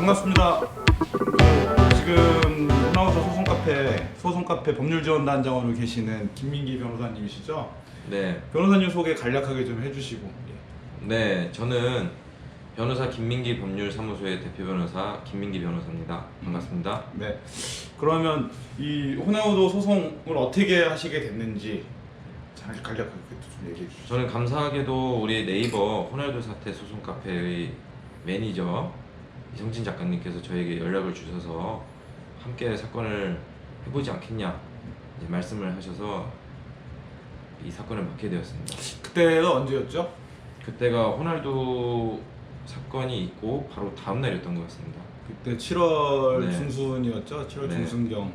반갑습니다. 지금 호나우서 소송카페 법률지원단장으로 계시는 김민기 변호사님이시죠? 네. 변호사님 소개 간략하게 좀 해주시고. 네, 저는 변호사 김민기 법률사무소의 대표 변호사 김민기 변호사입니다. 반갑습니다. 네. 그러면 이 호나우도 소송을 어떻게 하시게 됐는지 간략하게 좀 얘기해 주시죠. 저는 감사하게도 우리 네이버 호날두 사태 소송 카페의 매니저 이성진 작가님께서 저에게 연락을 주셔서 함께 사건을 해보지 않겠냐 이제 말씀을 하셔서 이 사건을 맡게 되었습니다. 그때가 언제였죠? 그때가 호날두 사건이 있고 바로 다음 날이었던 것 같습니다. 그때 7월 네. 중순이었죠? 7월 네. 중순경.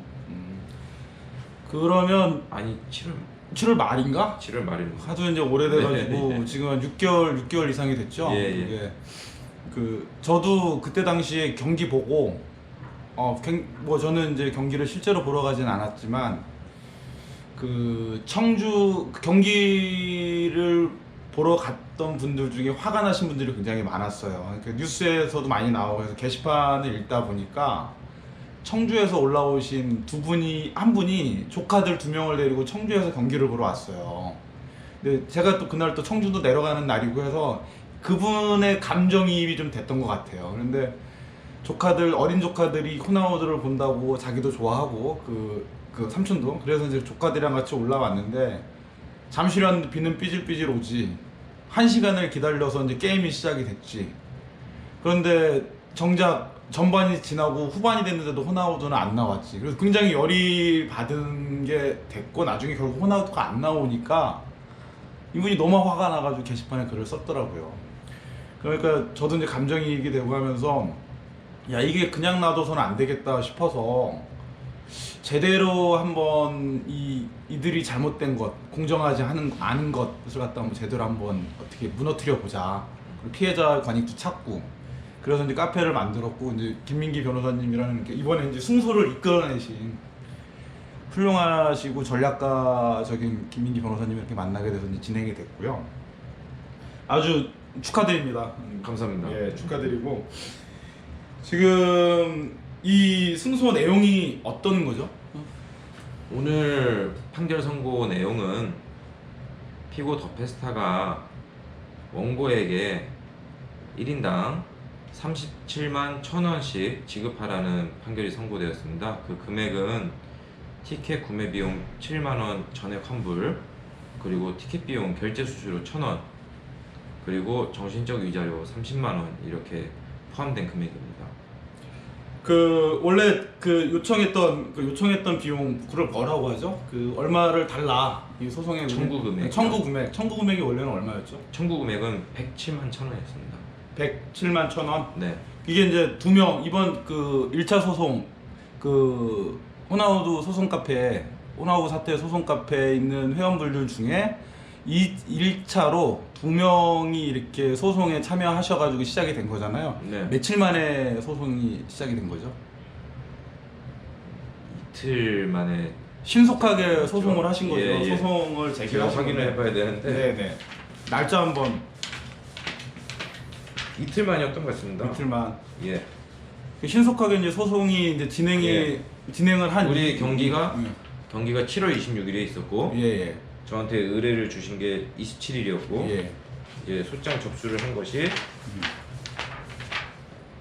그러면 아니 7월 7월 말인가? 7월 말입니다. 하도 이제 오래돼가지고 네. 지금 한 6개월 이상이 됐죠. 예, 예. 이게 저도 그때 당시에 경기 보고 뭐 저는 이제 경기를 실제로 보러 가진 않았지만 그 청주 경기를 보러 갔던 분들 중에 화가 나신 분들이 굉장히 많았어요. 그러니까 뉴스에서도 많이 나오고 해서 게시판을 읽다 보니까 청주에서 올라오신 한 분이 조카들 2명을 데리고 청주에서 경기를 보러 왔어요. 근데 제가 또 그날 또 청주도 내려가는 날이고 해서 그분의 감정이입이 좀 됐던 것 같아요. 그런데 어린 조카들이 호나우드를 본다고 자기도 좋아하고 그 삼촌도 그래서 이제 조카들이랑 같이 올라왔는데 잠시라도 비는 삐질삐질 오지 1시간을 기다려서 이제 게임이 시작이 됐지. 그런데 정작 전반이 지나고 후반이 됐는데도 호나우드는 안 나왔지. 그래서 굉장히 열이 받은 게 됐고 나중에 결국 호나우드가 안 나오니까 이분이 너무 화가 나가지고 게시판에 글을 썼더라고요. 그러니까 저도 이제 감정이입이 되고 하면서 야 이게 그냥 놔둬서는 안 되겠다 싶어서 제대로 한번 이들이 잘못된 것, 공정하지 않은 것을 갖다 한번 제대로 한번 어떻게 무너뜨려 보자. 피해자 관익도 찾고. 그래서 이제 카페를 만들었고 이제 김민기 변호사님이라는 이번에 이제 승소를 이끌어내신 훌륭하시고 전략가적인 김민기 변호사님을 이렇게 만나게 돼서 이제 진행이 됐고요. 아주 축하드립니다. 감사합니다. 예, 축하드리고 지금 이 승소 내용이 어떤 거죠? 오늘 판결 선고 내용은 피고 더페스타가 원고에게 1인당 37만 1,000원씩 지급하라는 판결이 선고되었습니다. 그 금액은 티켓 구매 비용 7만원 전액 환불, 그리고 티켓 비용 결제 수수료 1,000원, 그리고 정신적 위자료 30만원 이렇게 포함된 금액입니다. 원래 요청했던 비용 그걸 뭐라고 하죠? 얼마를 달라 이 소송의 청구 금액. 청구 금액이 원래는 얼마였죠? 청구 금액은 107만 1,000원이었습니다. 107만 1,000원. 네. 이게 이제 2명 이번 1차 소송 호나우두 사태 소송 카페에 있는 회원분들 중에 1차로 2명이 이렇게 소송에 참여하셔가지고 시작이 된 거잖아요. 네. 며칠 만에 소송이 시작이 된 거죠? 이틀 만에 신속하게 소송을 하신 거죠. 예, 예. 소송을 제가 제기하신 확인을 건데. 해봐야 되는데 네네. 날짜 한번 이틀 만이었던 것 같습니다. 이틀만. 예. 신속하게 이제 소송이 이제 진행을 한 우리 경기가 예. 7월 26일에 있었고 예. 저한테 의뢰를 주신 게 27일이었고 예. 이제 소장 접수를 한 것이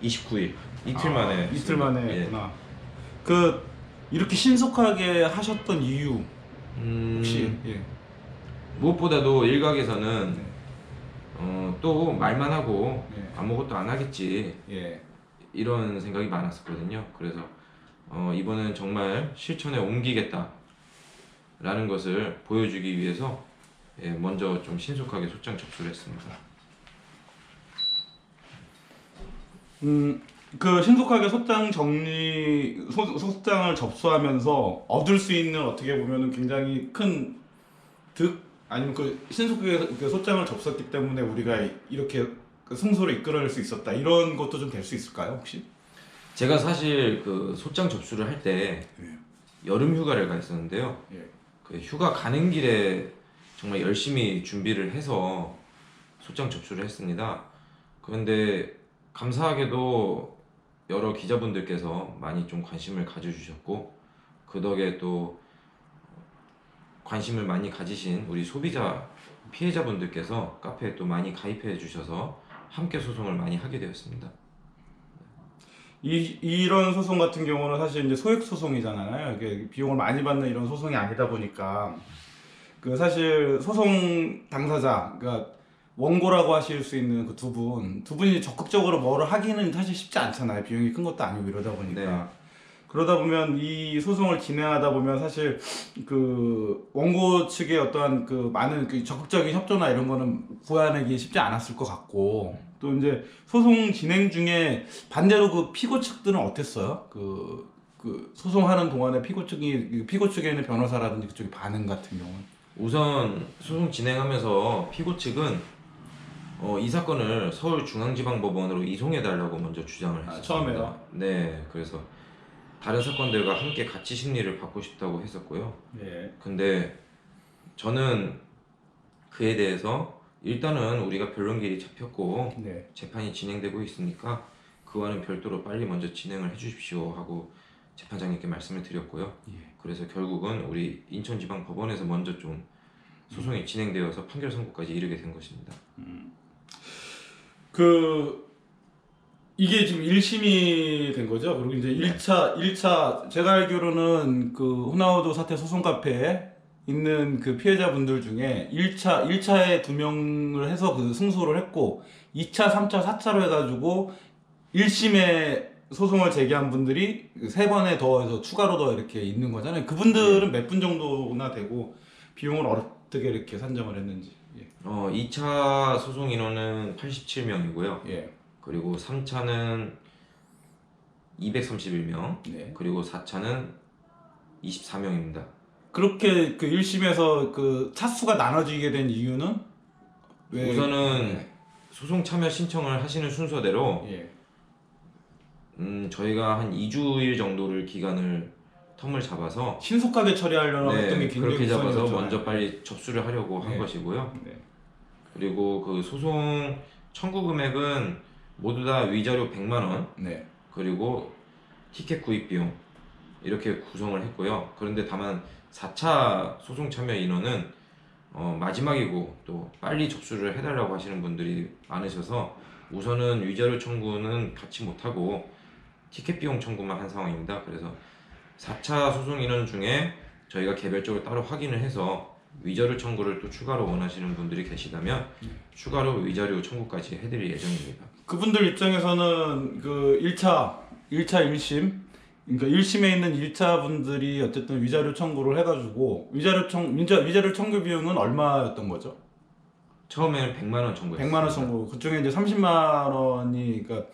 29일 이틀 만에 이틀 만에 예. 했구나. 이렇게 신속하게 하셨던 이유 혹시 무엇보다도 일각에서는 네. 또 말만 하고 네. 아무것도 안 하겠지 예. 이런 생각이 많았었거든요. 그래서 이번엔 정말 실천에 옮기겠다 라는 것을 보여주기 위해서 먼저 좀 신속하게 소장 접수를 했습니다. 신속하게 소장을 접수하면서 얻을 수 있는 어떻게 보면은 굉장히 큰 아니면 신속하게 소장을 접수했기 때문에 우리가 이렇게 승소를 이끌어낼 수 있었다 이런 것도 좀 될 수 있을까요 혹시? 제가 사실 그 소장 접수를 할 때 여름 휴가를 가 있었는데요. 예. 그 휴가 가는 길에 정말 열심히 준비를 해서 소장 접수를 했습니다. 그런데 감사하게도 여러 기자분들께서 많이 좀 관심을 가져주셨고 그 덕에 또 관심을 많이 가지신 우리 소비자 피해자분들께서 카페에 또 많이 가입해 주셔서 함께 소송을 많이 하게 되었습니다. 이런 소송 같은 경우는 사실 이제 소액 소송이잖아요. 이게 비용을 많이 받는 이런 소송이 아니다 보니까 그 사실 소송 당사자, 그러니까 원고라고 하실 수 있는 그 두 분이 적극적으로 뭐를 하기는 사실 쉽지 않잖아요. 비용이 큰 것도 아니고 이러다 보니까. 네. 그러다 보면 이 소송을 진행하다 보면 사실 그 원고 측의 어떠한 그 많은 그 적극적인 협조나 이런 거는 구해내기 쉽지 않았을 것 같고, 또 이제 소송 진행 중에 반대로 그 피고 측들은 어땠어요? 그 소송하는 동안에 피고 측에 있는 변호사라든지 그쪽의 반응 같은 경우는? 우선 소송 진행하면서 피고 측은 이 사건을 서울중앙지방법원으로 이송해달라고 먼저 주장을 했었습니다. 처음에요? 네, 그래서 다른 사건들과 함께 같이 심리를 받고 싶다고 했었고요. 예. 근데 저는 그에 대해서 일단은 우리가 변론기일이 잡혔고 네. 재판이 진행되고 있으니까 그와는 별도로 빨리 먼저 진행을 해주십시오 하고 재판장님께 말씀을 드렸고요. 예. 그래서 결국은 우리 인천지방법원에서 먼저 좀 소송이 진행되어서 판결 선고까지 이르게 된 것입니다. 이게 지금 1심이 된 거죠? 그리고 이제 1차 제가 알기로는 그 호나우두 사태 소송 카페에 있는 그 피해자분들 중에 1차에 2명을 해서 그 승소를 했고 2차, 3차, 4차로 해가지고 1심에 소송을 제기한 분들이 3번에 더해서 추가로 더 이렇게 있는 거잖아요. 그분들은 몇 분 정도나 되고 비용을 어떻게 이렇게 산정을 했는지. 예. 2차 소송 인원은 87명이고요. 예. 그리고 3차는 231명, 네. 그리고 4차는 24명입니다. 그렇게 그 1심에서 그 차수가 나눠지게 된 이유는 왜? 우선은 소송 참여 신청을 하시는 순서대로 예. 저희가 한 2주일 정도를 기간을 텀을 잡아서 신속하게 처리하려고 했던 게 굉장히 그렇게 잡아서 우선이었잖아요. 먼저 빨리 접수를 하려고 한 네. 것이고요. 네. 그리고 그 소송 청구 금액은 모두 다 위자료 100만 원, 네. 그리고 티켓 구입 비용 이렇게 구성을 했고요. 그런데 다만 4차 소송 참여 인원은 마지막이고 또 빨리 접수를 해달라고 하시는 분들이 많으셔서 우선은 위자료 청구는 같이 못하고 티켓 비용 청구만 한 상황입니다. 그래서 4차 소송 인원 중에 저희가 개별적으로 따로 확인을 해서 위자료 청구를 또 추가로 원하시는 분들이 계시다면 추가로 위자료 청구까지 해드릴 예정입니다. 그분들 입장에서는 그 1차 1심, 그러니까 1심에 있는 1차 분들이 어쨌든 위자료 청구를 해가지고 위자료 청구 비용은 얼마였던 거죠? 처음에는 100만 원 청구했습니다. 100만 원 청구. 그중에 이제 30만 원이 그러니까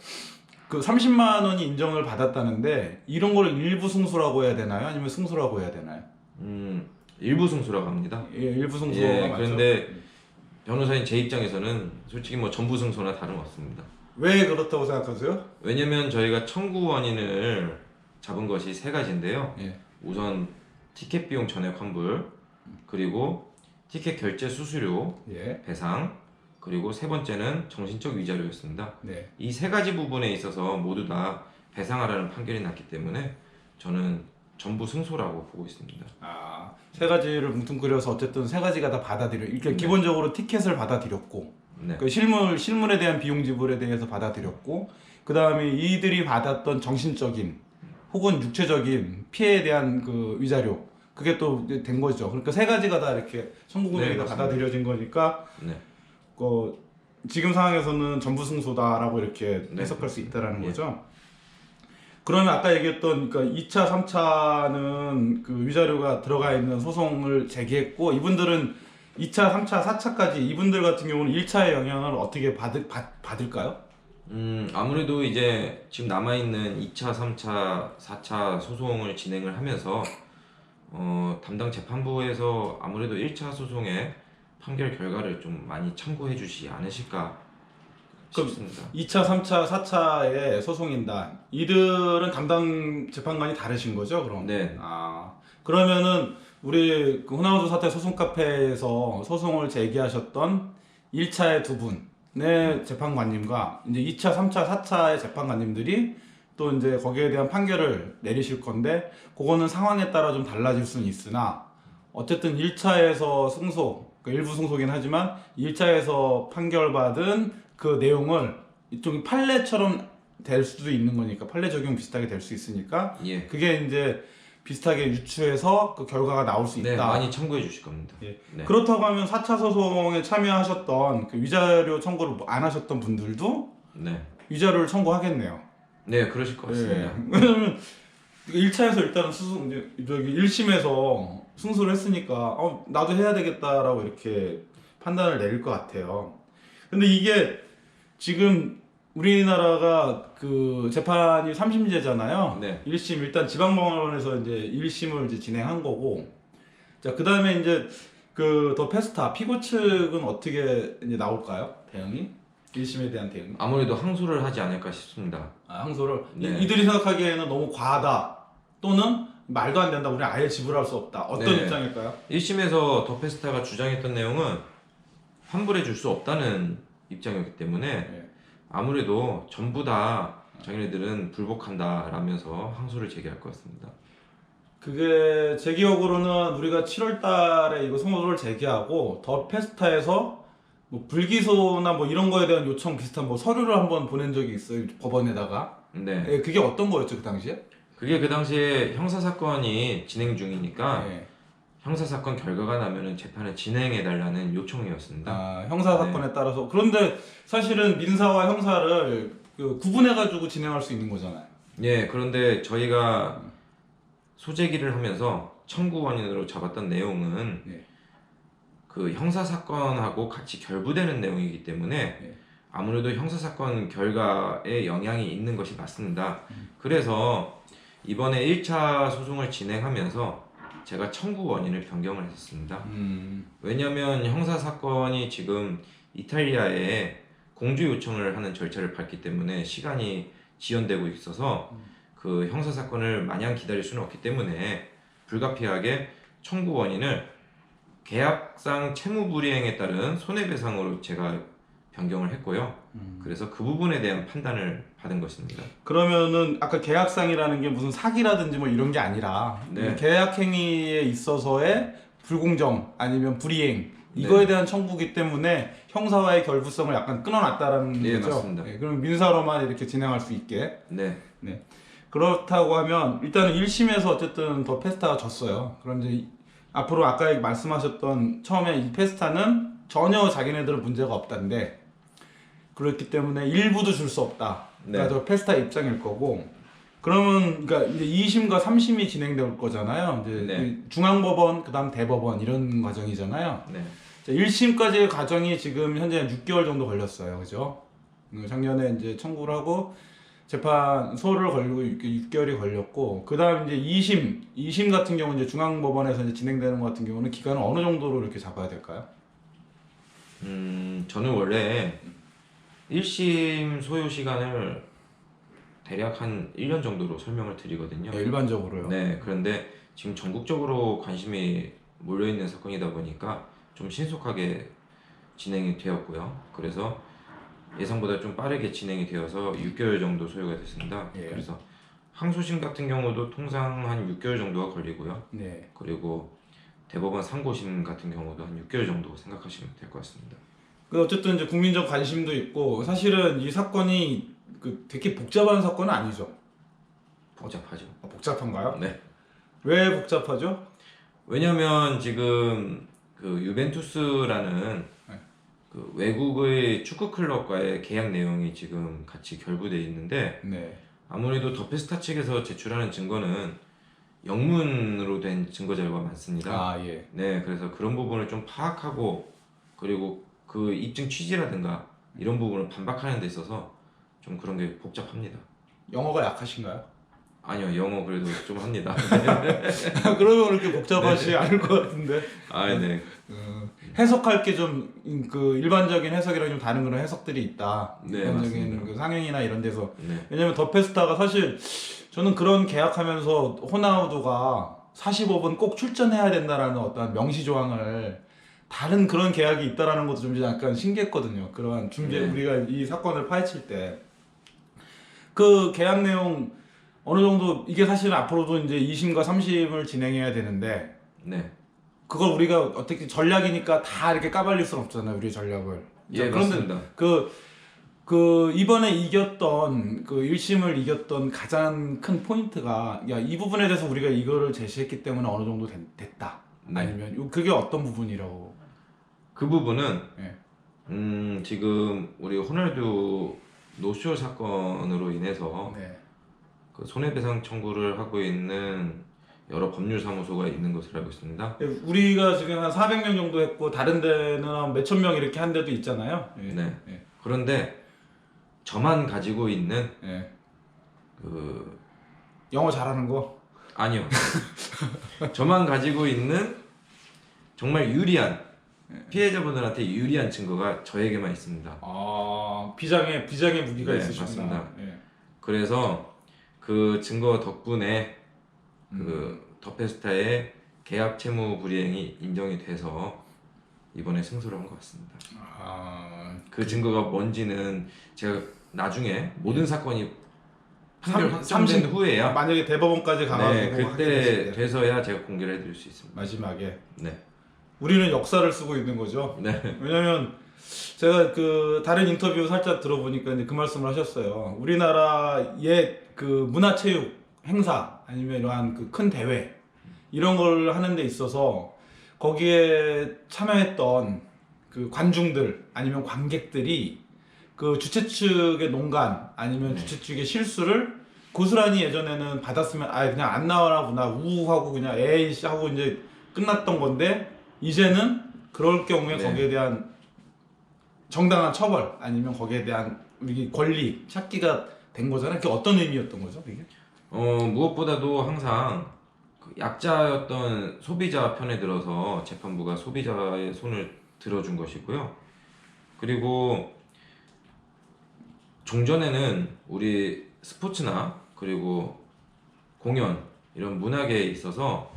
그 30만 원이 인정을 받았다는데 이런 걸 일부 승소라고 해야 되나요? 아니면 승소라고 해야 되나요? 일부 승소라고 합니다. 예, 일부 승소가 예, 맞죠. 그런데 변호사인 제 입장에서는 솔직히 뭐 전부 승소나 다름없습니다. 왜 그렇다고 생각하세요? 왜냐면 저희가 청구 원인을 잡은 것이 3가지인데요. 예. 우선 티켓 비용 전액 환불, 그리고 티켓 결제 수수료 예. 배상, 그리고 3번째는 정신적 위자료였습니다. 네. 이 3가지 부분에 있어서 모두 다 배상하라는 판결이 났기 때문에 저는 전부 승소라고 보고 있습니다. 아, 3가지를 뭉뚱그려서 어쨌든 3가지가 다 그러니까 기본적으로 티켓을 받아들였고, 네. 그 실물에 대한 비용 지불에 대해서 받아들였고, 그 다음에 이들이 받았던 정신적인 혹은 육체적인 피해에 대한 그 위자료, 그게 또 된 거죠. 그러니까 3가지가 다 이렇게 청구 금액이 다 맞습니다. 받아들여진 거니까, 네. 지금 상황에서는 전부 승소다라고 이렇게 네, 해석할 수 있다라는 예. 거죠. 그러면 아까 얘기했던 그러니까 2차, 3차는 그 위자료가 들어가 있는 소송을 제기했고 이분들은 2차, 3차, 4차까지 이분들 같은 경우는 1차의 영향을 어떻게 받을까요? 아무래도 이제 지금 남아있는 2차, 3차, 4차 소송을 진행을 하면서 담당 재판부에서 아무래도 1차 소송의 판결 결과를 좀 많이 참고해 주시지 않으실까 싶습니다. 2차, 3차, 4차의 소송인단 이들은 담당 재판관이 다르신 거죠, 그럼? 네. 아, 그러면은 우리 그 호나우두 사태 소송 카페에서 소송을 제기하셨던 1차의 2분의 재판관님과 이제 2차, 3차, 4차의 재판관님들이 또 이제 거기에 대한 판결을 내리실 건데 그거는 상황에 따라 좀 달라질 수는 있으나 어쨌든 1차에서 승소, 그러니까 일부 승소긴 하지만 1차에서 판결받은 그 내용을 이쪽이 판례처럼 될 수도 있는 거니까 판례 적용 비슷하게 될 수 있으니까 예. 그게 이제 비슷하게 유추해서 그 결과가 나올 수 있다. 네, 많이 참고해 주실 겁니다. 예. 네. 그렇다고 하면 4차 소송에 참여하셨던 그 위자료 청구를 안 하셨던 분들도 네. 위자료를 청구하겠네요. 네, 그러실 것 같습니다. 예. 왜냐면 1차에서 일단은 이제 저기 1심에서 승소를 했으니까 나도 해야 되겠다라고 이렇게 판단을 내릴 것 같아요. 근데 이게 지금 우리나라가 그 재판이 3심제잖아요. 네. 1심 일단 지방법원에서 이제 1심을 이제 진행한 거고, 자 그다음에 이제 그 더 페스타 피고 측은 어떻게 이제 나올까요? 대응이 1심에 대한 대응. 아무래도 항소를 하지 않을까 싶습니다. 항소를 네. 이들이 생각하기에는 너무 과하다 또는 말도 안 된다. 우리 아예 지불할 수 없다. 어떤 네. 입장일까요? 1심에서 더 페스타가 주장했던 내용은 환불해 줄 수 없다는 입장이었기 때문에 네. 아무래도 전부 다 자기네들은 불복한다라면서 항소를 제기할 것 같습니다. 그게 제 기억으로는 우리가 7월 달에 이거 소송을 제기하고 더 페스타에서 뭐 불기소나 뭐 이런 거에 대한 요청 비슷한 뭐 서류를 한번 보낸 적이 있어요. 법원에다가. 네. 예, 그게 어떤 거였죠, 그 당시에? 그게 그 당시에 형사 사건이 진행 중이니까 예. 형사 사건 결과가 나면은 재판을 진행해 달라는 요청이었습니다. 형사 사건에 따라서. 그런데 사실은 민사와 형사를 그 구분해 가지고 진행할 수 있는 거잖아요. 예, 그런데 저희가 소재기를 하면서 청구원인으로 잡았던 내용은 네. 그 형사 사건하고 같이 결부되는 내용이기 때문에 네. 아무래도 형사 사건 결과에 영향이 있는 것이 맞습니다. 그래서 이번에 1차 소송을 진행하면서 제가 청구 원인을 변경을 했었습니다. 왜냐하면 형사 사건이 지금 이탈리아에 공주 요청을 하는 절차를 밟기 때문에 시간이 지연되고 있어서 그 형사 사건을 마냥 기다릴 수는 없기 때문에 불가피하게 청구 원인을 계약상 채무 불이행에 따른 손해배상으로 제가 변경을 했고요. 그래서 그 부분에 대한 판단을 받은 것입니다. 그러면은 아까 계약상이라는 게 무슨 사기라든지 뭐 이런 게 아니라 네. 계약 행위에 있어서의 불공정 아니면 불이행 이거에 네. 대한 청구기 때문에 형사와의 결부성을 약간 끊어놨다라는 네, 거죠. 맞습니다. 그럼 민사로만 이렇게 진행할 수 있게. 네. 그렇다고 하면 일단은 1심에서 어쨌든 더 페스타가 졌어요. 그럼 이제 앞으로 아까 말씀하셨던 처음에 이 페스타는 전혀 자기네들은 문제가 없다는데 그렇기 때문에 일부도 줄 수 없다. 그러니까 더 페스타 입장일 거고. 그러면 그러니까 이제 2심과 3심이 진행될 거잖아요. 이제 네. 중앙법원 그다음 대법원 이런 과정이잖아요. 네. 자, 1심까지의 과정이 지금 현재 6개월 정도 걸렸어요. 그죠? 작년에 이제 청구를 하고 재판소를 걸리고 6개월이 걸렸고, 그 다음 이제 2심 같은 경우 이제 중앙법원에서 이제 진행되는 것 같은 경우는 기간을 어느 정도로 이렇게 잡아야 될까요? 저는 원래 1심 소요 시간을 대략 한 1년 정도로 설명을 드리거든요. 네, 일반적으로요. 네, 그런데 지금 전국적으로 관심이 몰려있는 사건이다 보니까 좀 신속하게 진행이 되었고요. 그래서 예상보다 좀 빠르게 진행이 되어서 6개월 정도 소요가 됐습니다. 예. 그래서 항소심 같은 경우도 통상 한 6개월 정도가 걸리고요. 네. 그리고 대법원 상고심 같은 경우도 한 6개월 정도 생각하시면 될 것 같습니다. 그 어쨌든 이제 국민적 관심도 있고, 사실은 이 사건이 그 되게 복잡한 사건은 아니죠. 복잡하죠. 복잡한가요? 네. 왜 복잡하죠? 왜냐면 지금 그 유벤투스라는 네. 그 외국의 축구 클럽과의 계약 내용이 지금 같이 결부돼 있는데 네. 아무래도 더페스타 측에서 제출하는 증거는 영문으로 된 증거 자료가 많습니다. 예. 네, 그래서 그런 부분을 좀 파악하고 그리고 그 입증 취지라든가 이런 부분을 반박하는 데 있어서 좀 그런 게 복잡합니다. 영어가 약하신가요? 아니요, 영어 그래도 좀 합니다. 그러면 그렇게 복잡하지 않을 것 같은데. 아, 네. 해석할 게 좀 그 일반적인 해석이랑 좀 다른 그런 해석들이 있다. 네, 일반적인 맞습니다. 그 상영이나 이런 데서. 네. 왜냐면 더 페스타가 사실 저는 그런 계약하면서 호나우두가 45분 꼭 출전해야 된다라는 어떤 명시 조항을 다른 그런 계약이 있다라는 것도 좀 약간 신기했거든요. 그러한 준비 네. 우리가 이 사건을 파헤칠 때. 그 계약 내용 어느 정도 이게 사실은 앞으로도 이제 2심과 3심을 진행해야 되는데 네. 그걸 우리가 어떻게 전략이니까 다 이렇게 까발릴 수는 없잖아요, 우리 전략을. 예, 그런데 맞습니다. 그 이번에 이겼던 그 1심을 이겼던 가장 큰 포인트가 야, 이 부분에 대해서 우리가 이거를 제시했기 때문에 어느 정도 됐다. 네. 아니면 그게 어떤 부분이라고? 그 부분은 네. 지금 우리 호날두 노쇼 사건으로 인해서 네. 그 손해배상 청구를 하고 있는 여러 법률사무소가 있는 것으로 알고 있습니다. 우리가 지금 한 400명 정도 했고 다른 데는 한 몇천 명 이렇게 한 데도 있잖아요. 예. 네. 예. 그런데 저만 가지고 있는 예. 그 영어 잘하는 거? 아니요. 저만 가지고 있는 정말 유리한 피해자분들한테 유리한 증거가 저에게만 있습니다. 아, 비장의 무기가 네, 있으시구나. 맞습니다. 예. 그래서 그 증거 덕분에 그 더페스타의 계약 채무 불이행이 인정이 돼서 이번에 승소를 한 것 같습니다. 아, 그 증거가 뭔지는 제가 나중에 모든 사건이 판결 확정된 후에야 만약에 대법원까지 가가지고 네, 하게 그때 됐을 때. 돼서야 제가 공개를 해드릴 수 있습니다. 마지막에 네, 우리는 역사를 쓰고 있는 거죠. 네, 왜냐면 제가 그 다른 인터뷰 살짝 들어보니까 이제 그 말씀을 하셨어요. 우리나라의 그 문화체육 행사 아니면 이러한 그 큰 대회 이런 걸 하는 데 있어서 거기에 참여했던 그 관중들 아니면 관객들이 그 주최 측의 농간 아니면 네. 주최 측의 실수를 고스란히 예전에는 받았으면 아 그냥 안 나와라구나 우하고 그냥 에이씨 하고 이제 끝났던 건데 이제는 그럴 경우에 네. 거기에 대한 정당한 처벌 아니면 거기에 대한 우리 권리 찾기가 된 거잖아요. 그게 어떤 의미였던 거죠, 이게? 무엇보다도 항상 그 약자였던 소비자 편에 들어서 재판부가 소비자의 손을 들어준 것이고요. 그리고 종전에는 우리 스포츠나 그리고 공연 이런 문화계에 있어서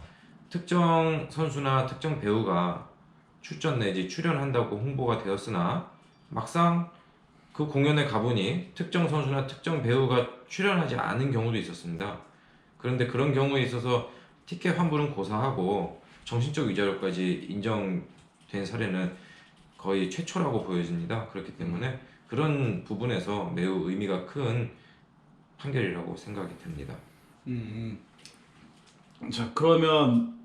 특정 선수나 특정 배우가 출전 내지 출연한다고 홍보가 되었으나 막상 그 공연에 가보니 특정 선수나 특정 배우가 출연하지 않은 경우도 있었습니다. 그런데 그런 경우에 있어서 티켓 환불은 고사하고 정신적 위자료까지 인정된 사례는 거의 최초라고 보여집니다. 그렇기 때문에 그런 부분에서 매우 의미가 큰 판결이라고 생각이 됩니다. 자, 그러면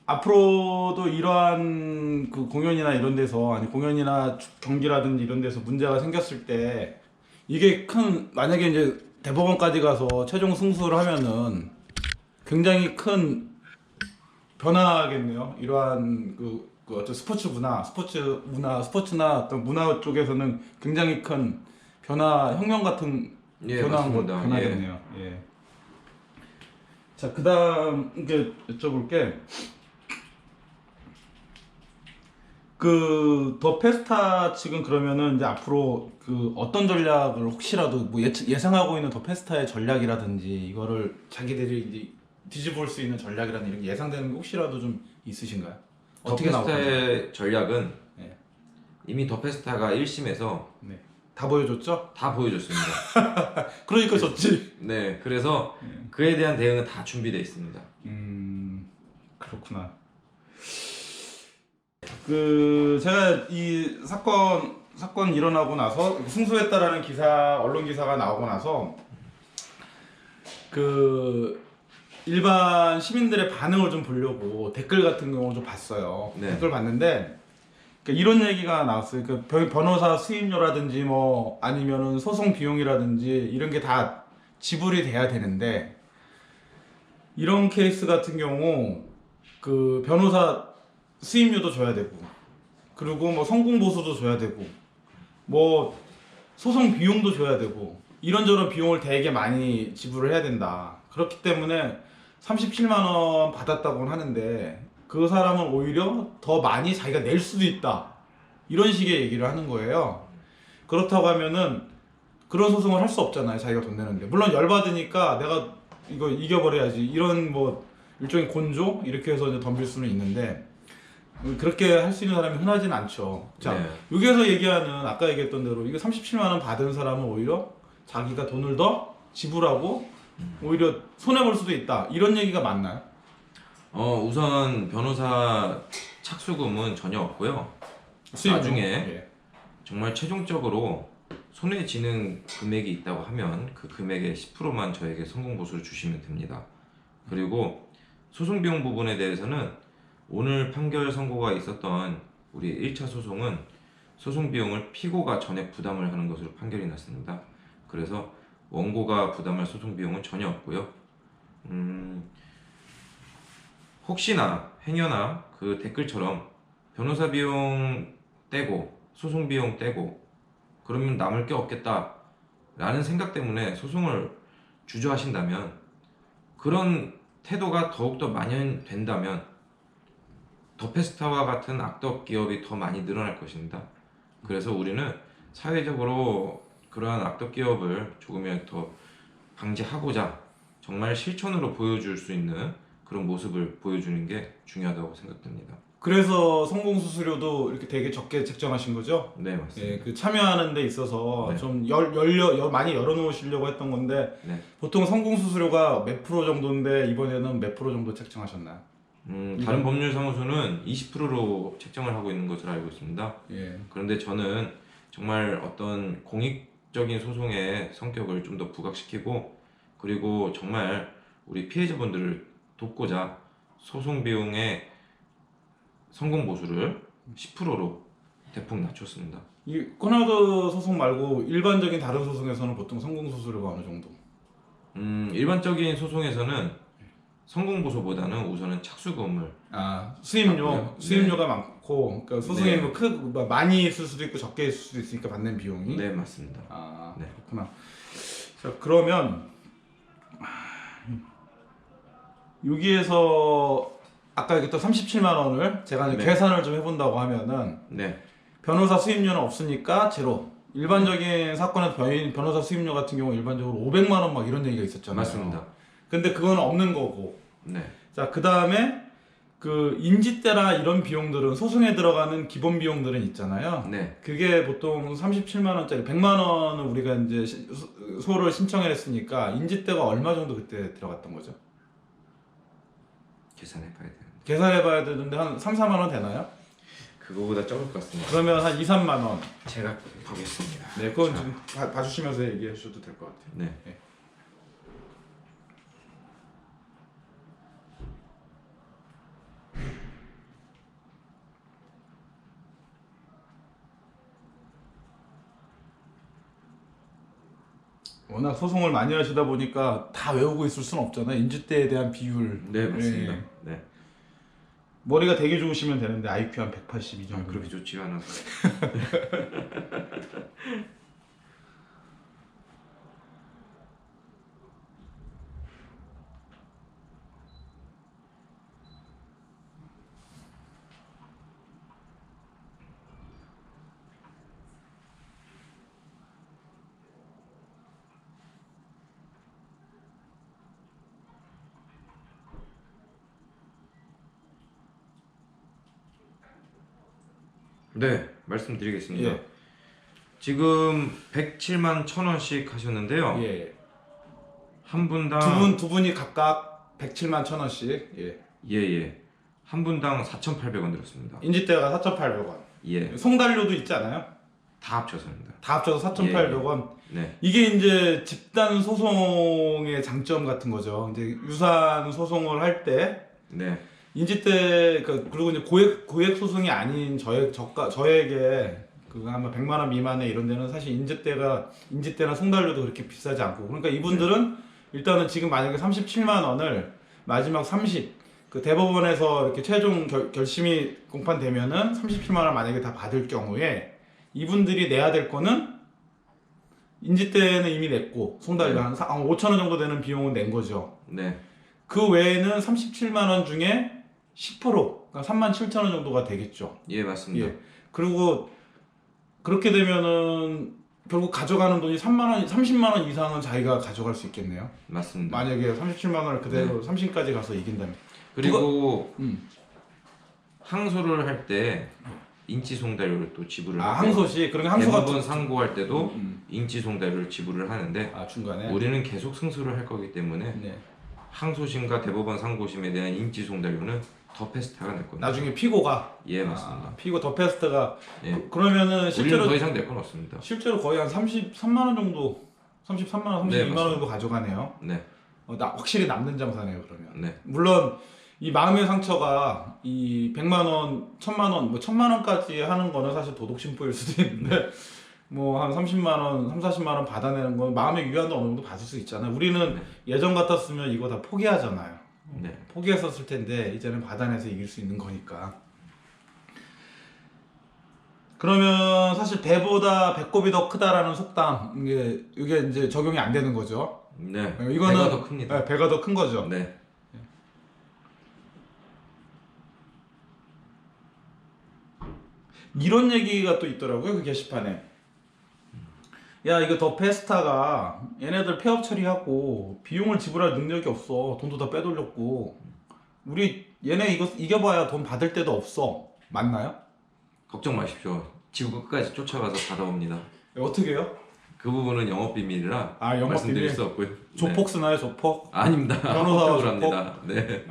앞으로도 이러한 그 공연이나 이런 데서 아니 공연이나 경기라든지 이런 데서 문제가 생겼을 때 이게 만약에 이제 대법원까지 가서 최종 승소를 하면은 굉장히 큰 변화겠네요. 이러한 그 어떤 스포츠나 어떤 문화 쪽에서는 굉장히 큰 혁명 같은 예, 맞습니다. 변화겠네요. 예. 자, 그다음 이제 여쭤볼게. 그 더 페스타 측은 그러면은 이제 앞으로 그 어떤 전략을 혹시라도 뭐 예상하고 있는 더 페스타의 전략이라든지 이거를 자기들이 이제 뒤집을 수 있는 전략이라든지 이런 게 예상되는 게 혹시라도 좀 있으신가요? 어떻게 나올 건지? 더페스타의 전략은 네. 이미 더페스타가 1심에서 네. 다 보여줬죠? 다 보여줬습니다. 그러니까 졌지. 네, 그래서 그에 대한 대응은 다 준비되어 있습니다. 그렇구나. 그 제가 이 사건 일어나고 나서 승소했다라는 언론 기사가 나오고 나서 그 일반 시민들의 반응을 좀 보려고 댓글 같은 경우를 좀 봤어요. 네. 댓글 봤는데 그러니까 이런 얘기가 나왔어요. 그 변호사 수임료라든지 뭐 아니면은 소송 비용이라든지 이런 게 다 지불이 돼야 되는데 이런 케이스 같은 경우 그 변호사 수임료도 줘야 되고 그리고 뭐 성공 보수도 줘야 되고 뭐 소송 비용도 줘야 되고 이런저런 비용을 되게 많이 지불을 해야 된다. 그렇기 때문에 37만 원 받았다고는 하는데 그 사람은 오히려 더 많이 자기가 낼 수도 있다. 이런 식의 얘기를 하는 거예요. 그렇다고 하면은 그런 소송을 할 수 없잖아요. 자기가 돈 내는데. 물론 열받으니까 내가 이거 이겨버려야지. 이런 뭐 일종의 곤조? 이렇게 해서 이제 덤빌 수는 있는데 그렇게 할 수 있는 사람이 흔하진 않죠. 자, 네. 여기에서 얘기하는 아까 얘기했던 대로 이거 37만 원 받은 사람은 오히려 자기가 돈을 더 지불하고 오히려 손해 볼 수도 있다. 이런 얘기가 맞나요? 우선 변호사 착수금은 전혀 없고요. 수익료? 나중에 예. 정말 최종적으로 손해 지는 금액이 있다고 하면 그 금액의 10%만 저에게 성공 보수를 주시면 됩니다. 그리고 소송 비용 부분에 대해서는 오늘 판결 선고가 있었던 우리 1차 소송은 소송 비용을 피고가 전액 부담을 하는 것으로 판결이 났습니다. 그래서 원고가 부담할 소송 비용은 전혀 없고요. 혹시나 행여나 그 댓글처럼 변호사 비용 떼고 소송 비용 떼고 그러면 남을 게 없겠다 라는 생각 때문에 소송을 주저하신다면, 그런 태도가 더욱더 만연된다면 더페스타와 같은 악덕 기업이 더 많이 늘어날 것입니다. 그래서 우리는 사회적으로 그러한 악덕 기업을 조금이라도 더 방지하고자 정말 실천으로 보여줄 수 있는 그런 모습을 보여주는 게 중요하다고 생각됩니다. 그래서 성공 수수료도 이렇게 되게 적게 책정하신 거죠? 네, 맞습니다. 예, 그 참여하는 데 있어서 네. 좀 많이 열어놓으시려고 했던 건데 네. 보통 성공 수수료가 몇 프로 정도인데 이번에는 몇 프로 정도 책정하셨나요? 다른 법률사무소는 20%로 책정을 하고 있는 것으로 알고 있습니다. 예. 그런데 저는 정말 어떤 공익적인 소송의 성격을 좀 더 부각시키고, 그리고 정말 우리 피해자분들을 돕고자 소송 비용의 성공 보수를 10%로 대폭 낮췄습니다. 이 코나도 소송 말고 일반적인 다른 소송에서는 보통 성공 수수료가 어느 정도? 일반적인 소송에서는 성공 보수보다는 우선은 착수금을 수임료, 네. 수임료가 많고, 그러니까 소송이 네. 뭐 많이 있을 수도 있고 적게 있을 수도 있으니까 받는 비용이. 네, 맞습니다. 네. 그렇구나. 자, 그러면 여기에서 아까 얘기했던 37만 원을 제가 이제 네. 계산을 좀 해본다고 하면은 네. 변호사 수임료는 없으니까 제로. 일반적인 사건의 변호사 수임료 같은 경우 일반적으로 500만 원 막 이런 얘기가 있었잖아요. 맞습니다. 근데 그건 없는 거고. 네. 자, 그 다음에 그 인지대나 이런 비용들은 소송에 들어가는 기본 비용들은 있잖아요. 네. 그게 보통 37만 원짜리 100만 원을 우리가 이제 소를 신청을 했으니까 인지대가 얼마 정도 그때 들어갔던 거죠? 계산해 봐야 돼요. 계산해 봐야 되는데 한 3, 4만 원 되나요? 그거보다 적을 것 같습니다. 그러면 한 2, 3만 원. 제가 보겠습니다. 네, 그건 자, 좀 봐주시면서 얘기해 주셔도 될 것 같아요. 네. 네. 워낙 소송을 많이 하시다 보니까 다 외우고 있을 수는 없잖아요. 인지대에 대한 비율. 네, 맞습니다. 예. 네. 머리가 되게 좋으시면 되는데 IQ 한 182 정도. 그렇게 좋지가 않아서. 네, 말씀드리겠습니다. 예. 지금 107만 1,000원씩 하셨는데요. 예. 한 분당 두 분이 각각 107만 1,000원씩. 예. 예. 한 분당 4,800원 들었습니다. 인지대가 4,800원. 예. 송달료도 있지 않아요? 다 합쳐서입니다. 다 합쳐서 4,800원. 네. 이게 이제 집단 소송의 장점 같은 거죠. 이제 유사한 소송을 할 때 네. 인지대 그리고 이제 고액 소송이 아닌 저에게 그 아마 100만 원 미만의 이런 데는 사실 인지대나 송달료도 그렇게 비싸지 않고, 그러니까 이분들은 일단은 지금 만약에 37만 원을 마지막 30 대법원에서 이렇게 최종 결심이 공판되면은 37만 원 만약에 다 받을 경우에 이분들이 내야 될 거는 인지대는 이미 냈고 송달료 네. 한 5천 원 정도 되는 비용은 낸 거죠. 네. 그 외에는 37만 원 중에 10% 그러니까 37,000원 정도가 되겠죠. 예, 맞습니다. 예. 그리고 그렇게 되면은 결국 가져가는 돈이 30만 원 이상은 자기가 가져갈 수 있겠네요. 맞습니다. 만약에 37만 원을 그대로 30까지 가서 이긴다면. 그리고 누가- 항소를 할 때 인지송달료를 또 지불을 아 하고 항소시 그러니까 항소가 대부분 상고할 때도 음. 인지송달료를 지불을 하는데 아 중간에 우리는 계속 승소를 할 거기 때문에 네. 항소심과 대법원 상고심에 대한 인지송달료는 더 페스타가 낼 겁니다. 나중에 피고가 예 맞습니다. 피고 더 페스트가 예. 그러면은 우리는 실제로 더 이상 낼 건 없습니다. 실제로 거의 한 33만 원 정도 33만 원, 32만 네, 원 정도 가져가네요. 네, 확실히 남는 장사네요 그러면. 네, 물론 이 마음의 상처가 이 100만 원, 1000만 원, 뭐 1000만 원까지 하는 거는 사실 도덕 심포일 수도 있는데 뭐 한 30만 원, 3, 40만 원 받아내는 건 마음의 위안도 어느 정도 받을 수 있잖아요. 우리는 네. 예전 같았으면 이거 다 포기하잖아요. 네. 포기했었을 텐데 이제는 받아내서 이길 수 있는 거니까. 그러면 사실 배보다 배꼽이 더 크다라는 속담 이게 이제 적용이 안 되는 거죠. 네. 이거는 배가 더 큽니다. 네, 배가 더 큰 거죠. 네. 이런 얘기가 또 있더라고요 그 게시판에. 야 이거 더 페스타가 얘네들 폐업 처리하고 비용을 지불할 능력이 없어. 돈도 다 빼돌렸고 우리 얘네 이거 이겨봐야 돈 받을 데도 없어. 맞나요? 걱정 마십시오. 지구 끝까지 쫓아가서 받아옵니다. 어떻게 해요? 그 부분은 영업 비밀이라 아, 영업 말씀드릴 비밀? 수 없고요. 조폭 쓰나요 조폭? 네. 아닙니다. 변호사와 합격을 조폭? 합니다. 네.